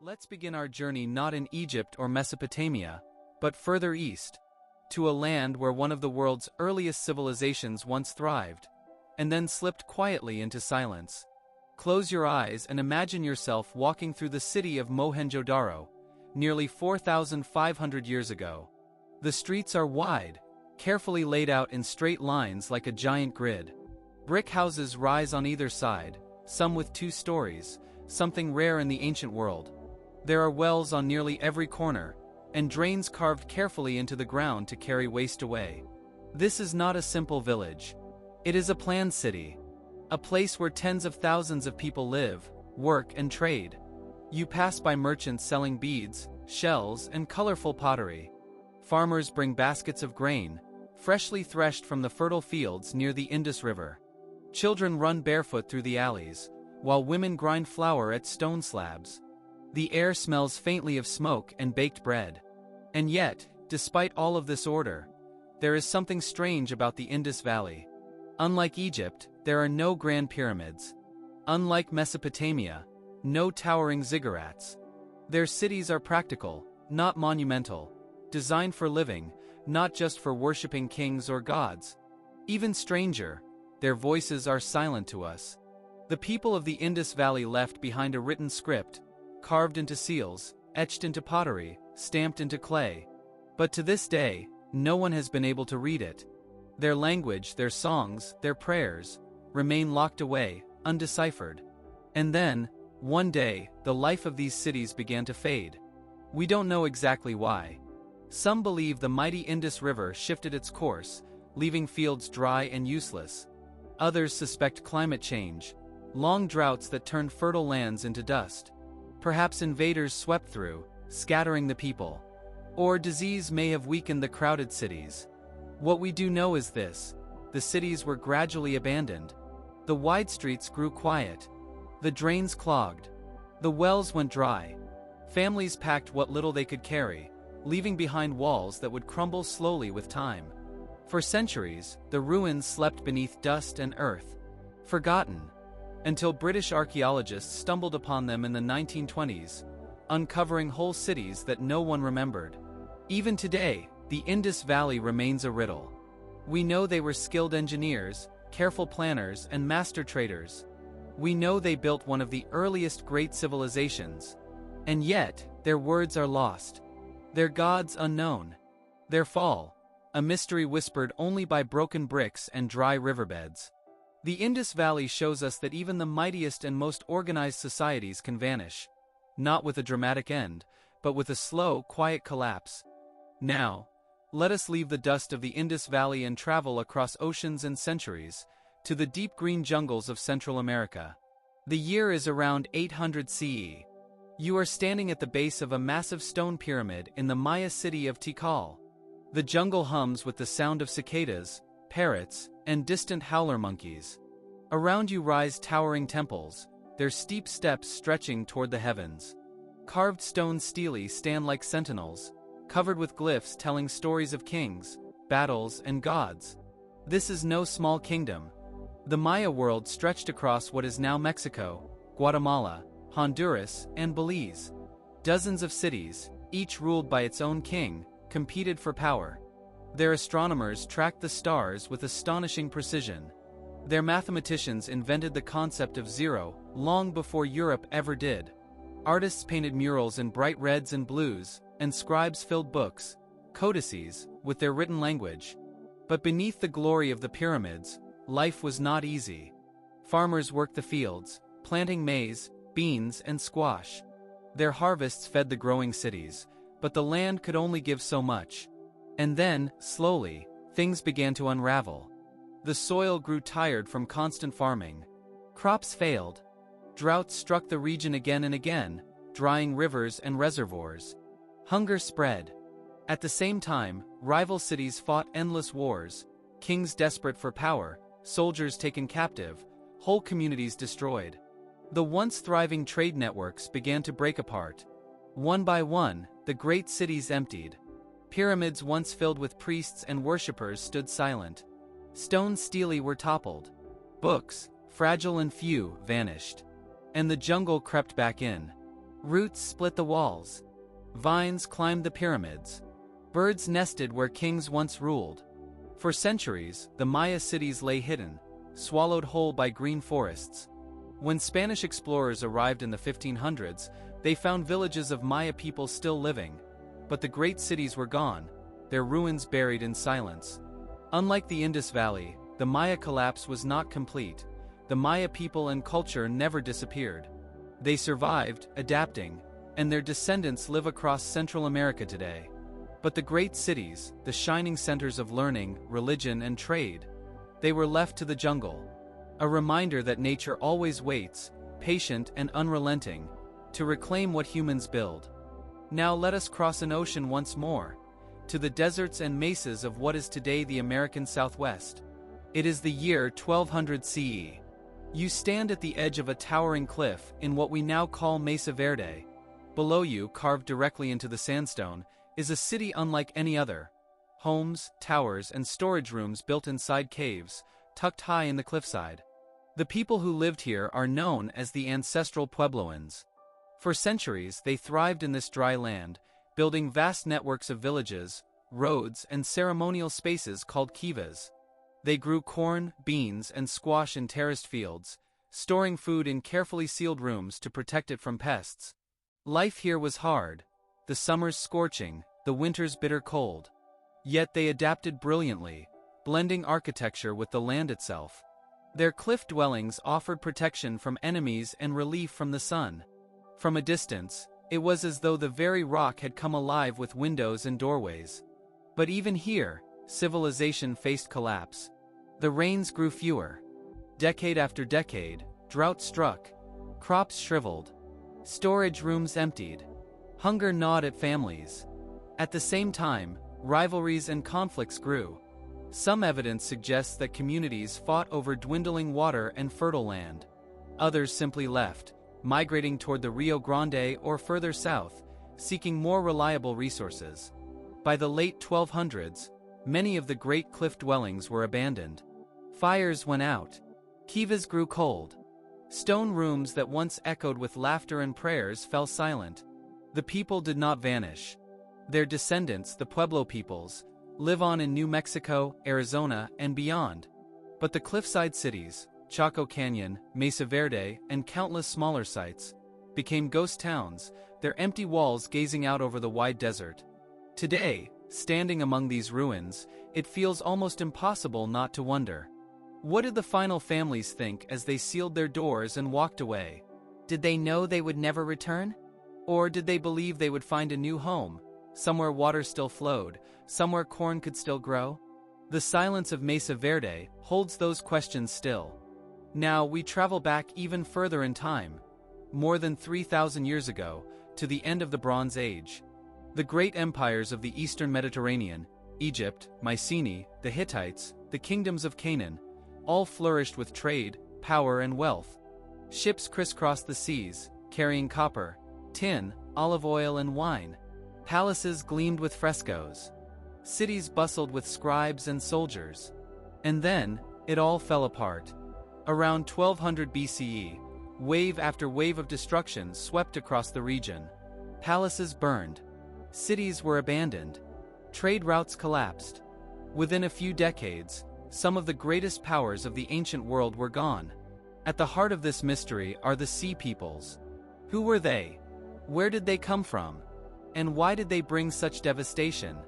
Let's begin our journey not in Egypt or Mesopotamia, but further east, to a land where one of the world's earliest civilizations once thrived, and then slipped quietly into silence. Close your eyes and imagine yourself walking through the city of Mohenjo-Daro, nearly 4,500 years ago. The streets are wide, carefully laid out in straight lines like a giant grid. Brick houses rise on either side, some with 2 stories, something rare in the ancient world. There are wells on nearly every corner, and drains carved carefully into the ground to carry waste away. This is not a simple village. It is a planned city, a place where tens of thousands of people live, work, and trade. You pass by merchants selling beads, shells, and colorful pottery. Farmers bring baskets of grain, freshly threshed from the fertile fields near the Indus River. Children run barefoot through the alleys, while women grind flour at stone slabs. The air smells faintly of smoke and baked bread. And yet, despite all of this order, there is something strange about the Indus Valley. Unlike Egypt, there are no grand pyramids. Unlike Mesopotamia, no towering ziggurats. Their cities are practical, not monumental, designed for living, not just for worshipping kings or gods. Even stranger, their voices are silent to us. The people of the Indus Valley left behind a written script, carved into seals, etched into pottery, stamped into clay. But to this day, no one has been able to read it. Their language, their songs, their prayers, remain locked away, undeciphered. And then, one day, the life of these cities began to fade. We don't know exactly why. Some believe the mighty Indus River shifted its course, leaving fields dry and useless. Others suspect climate change, long droughts that turned fertile lands into dust. Perhaps invaders swept through, scattering the people. Or disease may have weakened the crowded cities. What we do know is this: the cities were gradually abandoned. The wide streets grew quiet. The drains clogged. The wells went dry. Families packed what little they could carry, leaving behind walls that would crumble slowly with time. For centuries, the ruins slept beneath dust and earth, forgotten, until British archaeologists stumbled upon them in the 1920s, uncovering whole cities that no one remembered. Even today, the Indus Valley remains a riddle. We know they were skilled engineers, careful planners, and master traders. We know they built one of the earliest great civilizations. And yet, their words are lost. Their gods unknown. Their fall, a mystery whispered only by broken bricks and dry riverbeds. The Indus Valley shows us that even the mightiest and most organized societies can vanish. Not with a dramatic end, but with a slow, quiet collapse. Now, let us leave the dust of the Indus Valley and travel across oceans and centuries, to the deep green jungles of Central America. The year is around 800 CE. You are standing at the base of a massive stone pyramid in the Maya city of Tikal. The jungle hums with the sound of cicadas, parrots, and distant howler monkeys. Around you rise towering temples, their steep steps stretching toward the heavens. Carved stone stelae stand like sentinels, covered with glyphs telling stories of kings, battles, and gods. This is no small kingdom. The Maya world stretched across what is now Mexico, Guatemala, Honduras, and Belize. Dozens of cities, each ruled by its own king, competed for power. Their astronomers tracked the stars with astonishing precision. Their mathematicians invented the concept of zero long before Europe ever did. Artists painted murals in bright reds and blues, and scribes filled books, codices, with their written language. But beneath the glory of the pyramids, life was not easy. Farmers worked the fields, planting maize, beans, and squash. Their harvests fed the growing cities, but the land could only give so much. And then, slowly, things began to unravel. The soil grew tired from constant farming. Crops failed. Droughts struck the region again and again, drying rivers and reservoirs. Hunger spread. At the same time, rival cities fought endless wars, kings desperate for power, soldiers taken captive, whole communities destroyed. The once thriving trade networks began to break apart. One by one, the great cities emptied. Pyramids once filled with priests and worshippers stood silent. Stone stelae were toppled. Books, fragile and few, vanished. And the jungle crept back in. Roots split the walls. Vines climbed the pyramids. Birds nested where kings once ruled. For centuries, the Maya cities lay hidden, swallowed whole by green forests. When Spanish explorers arrived in the 1500s, they found villages of Maya people still living. But the great cities were gone, their ruins buried in silence. Unlike the Indus Valley, the Maya collapse was not complete. The Maya people and culture never disappeared. They survived, adapting, and their descendants live across Central America today. But the great cities, the shining centers of learning, religion, and trade, they were left to the jungle. A reminder that nature always waits, patient and unrelenting, to reclaim what humans build. Now let us cross an ocean once more, to the deserts and mesas of what is today the American Southwest. It is the year 1200 CE. You stand at the edge of a towering cliff in what we now call Mesa Verde. Below you, carved directly into the sandstone, is a city unlike any other. Homes, towers, and storage rooms built inside caves, tucked high in the cliffside. The people who lived here are known as the Ancestral Puebloans. For centuries, they thrived in this dry land, building vast networks of villages, roads, and ceremonial spaces called kivas. They grew corn, beans, and squash in terraced fields, storing food in carefully sealed rooms to protect it from pests. Life here was hard, the summers scorching, the winters bitter cold. Yet they adapted brilliantly, blending architecture with the land itself. Their cliff dwellings offered protection from enemies and relief from the sun. From a distance, it was as though the very rock had come alive with windows and doorways. But even here, civilization faced collapse. The rains grew fewer. Decade after decade, drought struck. Crops shriveled. Storage rooms emptied. Hunger gnawed at families. At the same time, rivalries and conflicts grew. Some evidence suggests that communities fought over dwindling water and fertile land. Others simply left, migrating toward the Rio Grande or further south, seeking more reliable resources. By the late 1200s, many of the great cliff dwellings were abandoned. Fires went out. Kivas grew cold. Stone rooms that once echoed with laughter and prayers fell silent. The people did not vanish. Their descendants, the Pueblo peoples, live on in New Mexico, Arizona, and beyond. But the cliffside cities, Chaco Canyon, Mesa Verde, and countless smaller sites, became ghost towns, their empty walls gazing out over the wide desert. Today, standing among these ruins, it feels almost impossible not to wonder. What did the final families think as they sealed their doors and walked away? Did they know they would never return? Or did they believe they would find a new home, somewhere water still flowed, somewhere corn could still grow? The silence of Mesa Verde holds those questions still. Now we travel back even further in time, more than 3,000 years ago, to the end of the Bronze Age. The great empires of the Eastern Mediterranean, Egypt, Mycenae, the Hittites, the kingdoms of Canaan, all flourished with trade, power, and wealth. Ships crisscrossed the seas, carrying copper, tin, olive oil, and wine. Palaces gleamed with frescoes. Cities bustled with scribes and soldiers. And then, it all fell apart. Around 1200 BCE, wave after wave of destruction swept across the region. Palaces burned. Cities were abandoned. Trade routes collapsed. Within a few decades, some of the greatest powers of the ancient world were gone. At the heart of this mystery are the Sea Peoples. Who were they? Where did they come from? And why did they bring such devastation?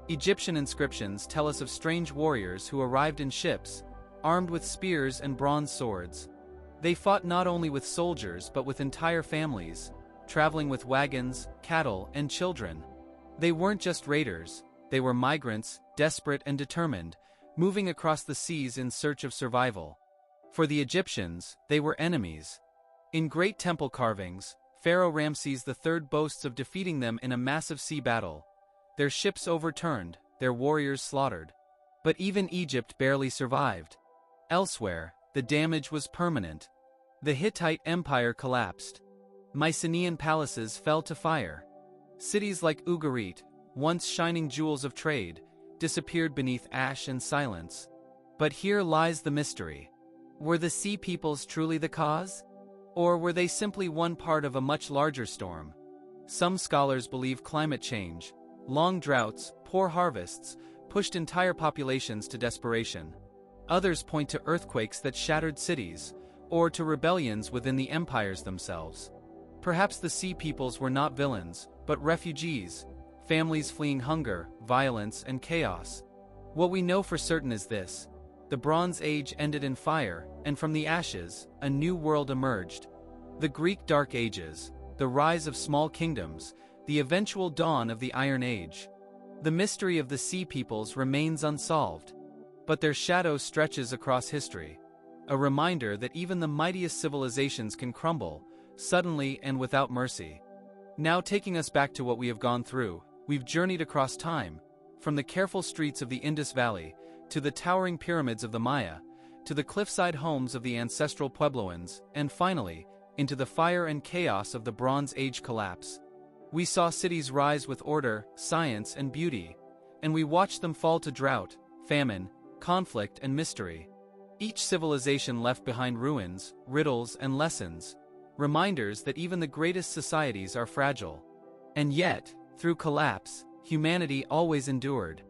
Egyptian inscriptions tell us of strange warriors who arrived in ships, armed with spears and bronze swords. They fought not only with soldiers but with entire families, traveling with wagons, cattle, and children. They weren't just raiders, they were migrants, desperate and determined, moving across the seas in search of survival. For the Egyptians, they were enemies. In great temple carvings, Pharaoh Ramses III boasts of defeating them in a massive sea battle. Their ships overturned, their warriors slaughtered. But even Egypt barely survived. Elsewhere, the damage was permanent. The Hittite Empire collapsed. Mycenaean palaces fell to fire. Cities like Ugarit, once shining jewels of trade, disappeared beneath ash and silence. But here lies the mystery. Were the Sea Peoples truly the cause? Or were they simply one part of a much larger storm? Some scholars believe climate change, long droughts, poor harvests, pushed entire populations to desperation. Others point to earthquakes that shattered cities, or to rebellions within the empires themselves. Perhaps the sea peoples were not villains, but refugees, families fleeing hunger, violence, and chaos. What we know for certain is this: the Bronze Age ended in fire, and from the ashes, a new world emerged. The Greek Dark Ages, the rise of small kingdoms, the eventual dawn of the Iron Age. The mystery of the sea peoples remains unsolved, but their shadow stretches across history, a reminder that even the mightiest civilizations can crumble, suddenly and without mercy. Now, taking us back to what we have gone through, we've journeyed across time, from the careful streets of the Indus Valley, to the towering pyramids of the Maya, to the cliffside homes of the ancestral Puebloans, and finally, into the fire and chaos of the Bronze Age collapse. We saw cities rise with order, science, and beauty, and we watched them fall to drought, famine, conflict, and mystery. Each civilization left behind ruins, riddles, and lessons, reminders that even the greatest societies are fragile. And yet, through collapse, humanity always endured.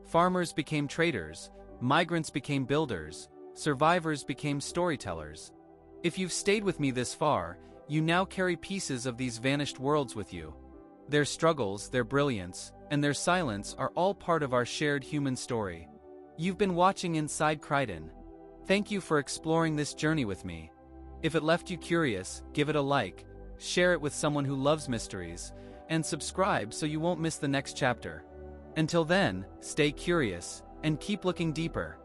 Farmers became traders, migrants became builders, survivors became storytellers. If you've stayed with me this far, you now carry pieces of these vanished worlds with you. Their struggles, their brilliance, and their silence are all part of our shared human story. You've been watching Inside Crichton. Thank you for exploring this journey with me. If it left you curious, give it a like, share it with someone who loves mysteries, and subscribe so you won't miss the next chapter. Until then, stay curious, and keep looking deeper.